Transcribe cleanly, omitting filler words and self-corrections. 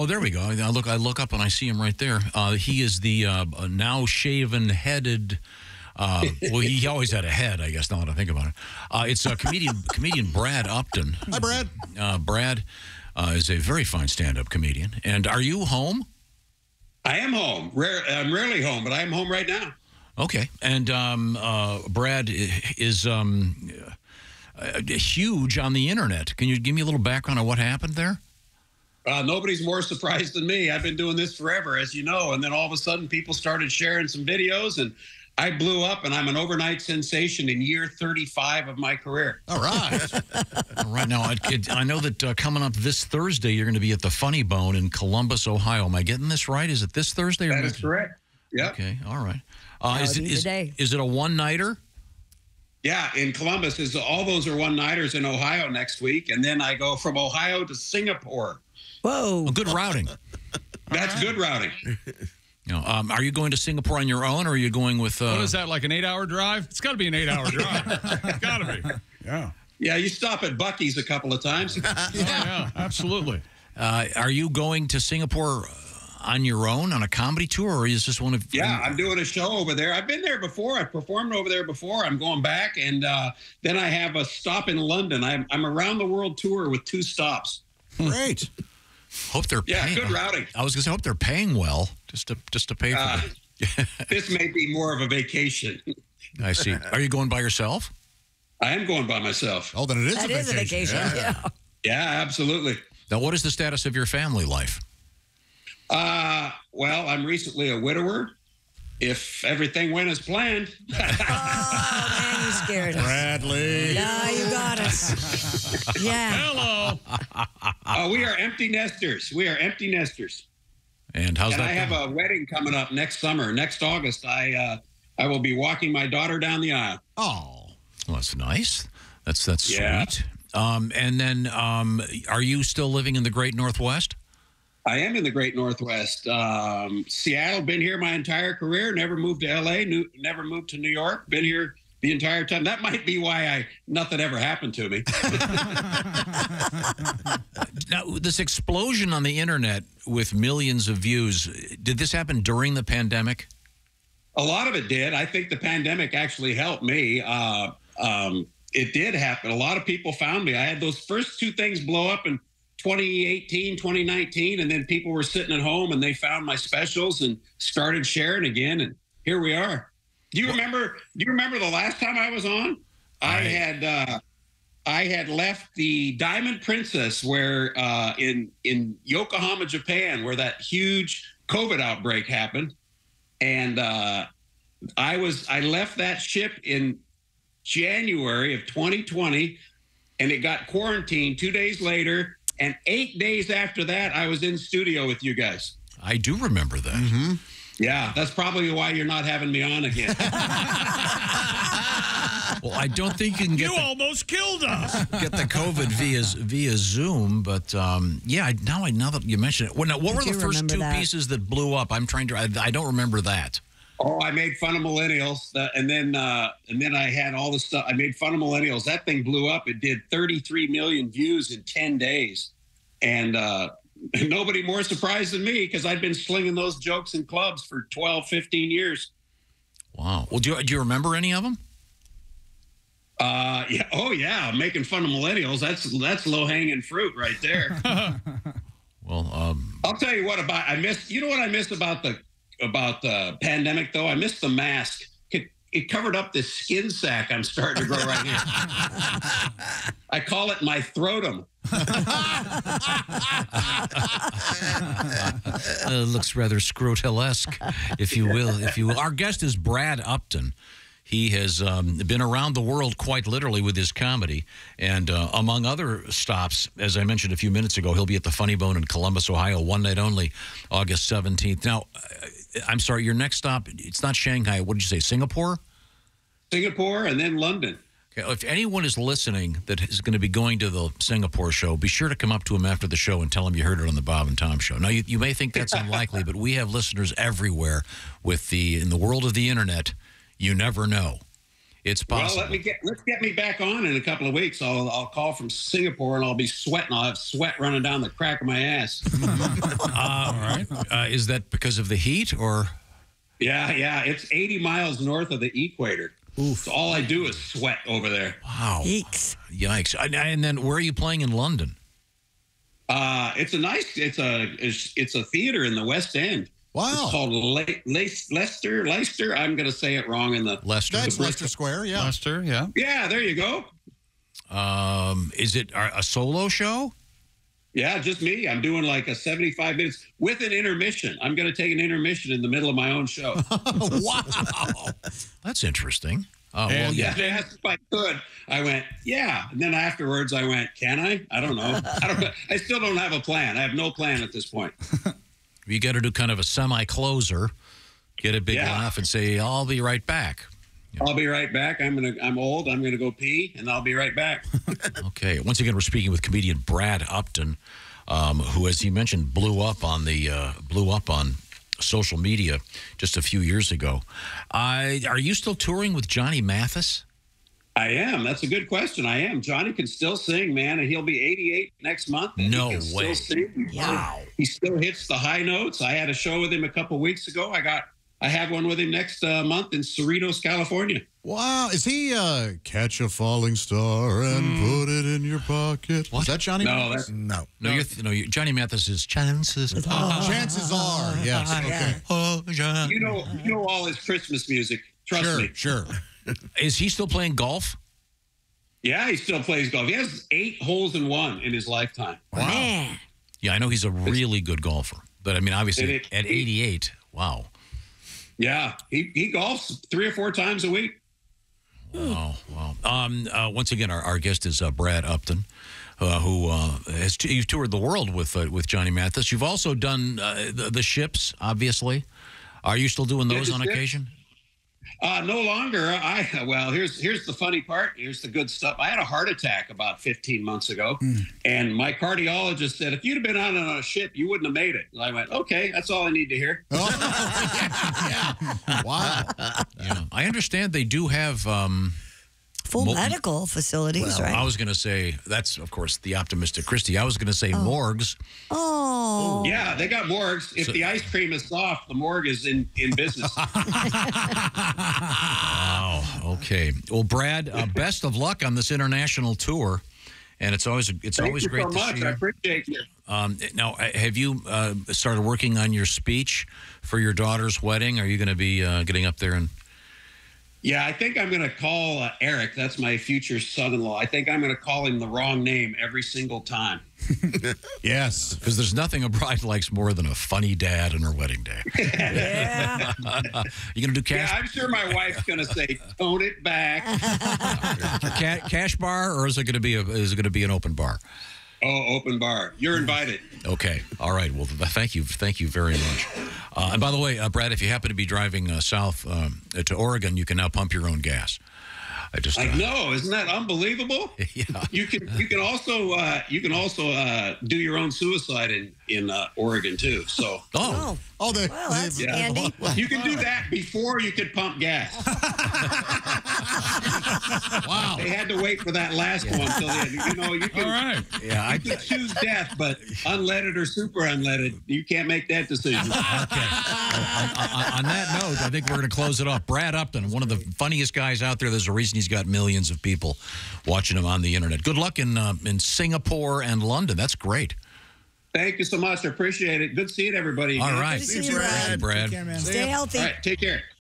there we go. I look up and I see him right there. He is the now shaven-headed. Well, he always had a head, I guess. Now that I think about it, it's comedian Brad Upton. Hi, Brad. Brad is a very fine stand-up comedian. And are you home? I am home. I'm rarely home, but I am home right now. Okay. And Brad is huge on the internet. Can you give me a little background on what happened there? Nobody's more surprised than me. I've been doing this forever, as you know. And then all of a sudden, people started sharing some videos, and I blew up, and I'm an overnight sensation in year 35 of my career. All right. All right. Now, I know that coming up this Thursday, you're going to be at the Funny Bone in Columbus, Ohio. Am I getting this right? Is it this Thursday? That is correct. Yeah. Okay. All right. Is it a one-nighter? Yeah, in Columbus. All those are one-nighters in Ohio next week. And then I go from Ohio to Singapore. Whoa. Oh, good routing. That's good routing. Are you going to Singapore on your own, or are you going with... What is that, like an 8-hour drive? It's got to be an 8-hour drive. It's got to be. Yeah. Yeah, you stop at Buc-ee's a couple of times. Yeah, absolutely. Are you going to Singapore on your own on a comedy tour, or is this one of... Yeah, I'm doing a show over there. I've been there before. I've performed over there before. I'm going back, and then I have a stop in London. I'm around the world tour with 2 stops. Great. Hope they're paying. Yeah, good routing. I was going to say, hope they're paying well just to pay for it. This may be more of a vacation. I see. Are you going by yourself? I am going by myself. Oh, then it is a vacation. That is a vacation, yeah. Yeah, absolutely. Now, what is the status of your family life? Well, I'm recently a widower. If everything went as planned. Oh, man, you scared us. Bradley. Yeah, you got us. Yeah. Hello. We are empty nesters. We are empty nesters. And how's that? I have a wedding coming up next summer. Next August, I will be walking my daughter down the aisle. Oh, well, that's nice. That's Yeah. sweet. And then, are you still living in the Great Northwest? I am in the Great Northwest. Seattle, been here my entire career, never moved to L.A., never moved to New York, been here the entire time. That might be why nothing ever happened to me. Now, this explosion on the internet with millions of views, did this happen during the pandemic? A lot of it did. I think the pandemic actually helped me. It did happen. A lot of people found me. I had those first 2 things blow up in 2018, 2019, and then people were sitting at home and they found my specials and started sharing again, and here we are. Do you remember the last time I was on? I had left the Diamond Princess where in Yokohama, Japan, where that huge COVID outbreak happened, and I left that ship in January of 2020, and it got quarantined 2 days later. And 8 days after that, I was in studio with you guys. I do remember that. Mm-hmm. Yeah, that's probably why you're not having me on again. Well, I don't think you can get almost killed us. Get the COVID via Zoom, but yeah. Now that you mention it, what were the first 2 pieces that blew up? I don't remember that. Oh, I made fun of millennials, and then I had all the stuff. I made fun of millennials. That thing blew up. It did 33 million views in 10 days, and nobody more surprised than me because I'd been slinging those jokes in clubs for 12, 15 years. Wow. Well, do you remember any of them? Yeah. Oh, yeah. Making fun of millennials. That's low hanging fruit right there. Well, I'll tell you what about You know what I miss about the pandemic, though? I missed the mask. It covered up this skin sack I'm starting to grow right here. I call it my throatum. It looks rather scrotalesque, if you will. Our guest is Brad Upton. He has been around the world quite literally with his comedy. And among other stops, as I mentioned a few minutes ago, he'll be at the Funny Bone in Columbus, Ohio, one night only, August 17th. Now, I'm sorry, your next stop, it's not Shanghai. What did you say, Singapore? Singapore and then London. Okay, if anyone is listening that is going to be going to the Singapore show, be sure to come up to him after the show and tell him you heard it on the Bob and Tom show. Now, you may think that's unlikely, but we have listeners everywhere in the world of the internet. You never know. It's possible. Well, let's get me back on in a couple of weeks. I'll call from Singapore and I'll be sweating. I'll have sweat running down the crack of my ass. All right. Is that because of the heat or? Yeah. It's 80 miles north of the equator. Oof. So all I do is sweat over there. Wow. Yikes. And then where are you playing in London? It's a theater in the West End. Wow. It's called Leicester. I'm going to say it wrong in the Leicester. That's Leicester Square, yeah. Lester, yeah. Yeah, there you go. Is it a solo show? Yeah, just me. I'm doing like a 75 minutes with an intermission. I'm going to take an intermission in the middle of my own show. Wow. That's interesting. Well, yeah. They asked if I could. I went, yeah. And then afterwards I went, can I? I don't know. I still don't have a plan. I have no plan at this point. You got to do kind of a semi-closer, get a big laugh, and say, "I'll be right back." I'll be right back. I'm old. I'm gonna go pee, and I'll be right back. Okay. Once again, we're speaking with comedian Brad Upton, who, as he mentioned, blew up on social media just a few years ago. Are you still touring with Johnny Mathis? I am. That's a good question. I am. Johnny can still sing, man, and he'll be 88 next month. No he can way. Still sing. Wow. He still hits the high notes. I had a show with him a couple weeks ago. I have one with him next month in Cerritos, California. Wow. Is he catch a falling star and put it in your pocket? What? Is that Johnny No, Mathis? that's- No. Johnny Mathis is Chances. Chances are, yes. Okay. You know all his Christmas music. Trust me. Sure. Is he still playing golf? Yeah, he still plays golf. He has 8 holes in one in his lifetime. Man. Yeah, I know he's a really good golfer. But, I mean, obviously, It- at 88, wow. Yeah, he golfs 3 or 4 times a week. Oh, wow. Once again, our guest is Brad Upton, who you've toured the world with Johnny Mathis. You've also done the ships, obviously. Are you still doing those on occasion? No longer. Well, here's the funny part. Here's the good stuff. I had a heart attack about 15 months ago, and my cardiologist said, if you'd have been on a ship, you wouldn't have made it. And I went, okay, that's all I need to hear. Yeah. Wow. Yeah. I understand they do have... Full medical facilities, right? I was going to say, that's, of course, the optimistic Christie. I was going to say morgues. Oh. Yeah, they got morgues. If the ice cream is soft, the morgue is in business. Wow. Okay. Well, Brad, best of luck on this international tour. And it's always great Thank you so to much. see you. I appreciate you. Now, have you started working on your speech for your daughter's wedding? Are you going to be getting up there and... Yeah, I think I'm going to call Eric. That's my future son-in-law. I think I'm going to call him the wrong name every single time. Yes. Because there's nothing a bride likes more than a funny dad on her wedding day. Yeah. You going to do cash? Yeah, I'm sure my wife's going to say, tone it back. Cash bar, or is it going to be an open bar? Oh, open bar. You're invited. Okay. All right. Well, thank you very much. And by the way, Brad, if you happen to be driving south to Oregon, you can now pump your own gas. I know, isn't that unbelievable? Yeah. You can also do your own suicide in Oregon too. So Oh. Oh, Well, that's handy. you can do that before you could pump gas. Wow. They had to wait for that last one until the end. You can, All right. Yeah. you can choose death, but unleaded or super unleaded, you can't make that decision. On that note, I think we're going to close it off. Brad Upton, one of the funniest guys out there. There's a reason he's got millions of people watching him on the internet. Good luck in Singapore and London. That's great. Thank you so much. I appreciate it. Good seeing everybody. All again. right. Good to see you, Brad. Brad. Take care, man. Stay healthy. All right. Take care.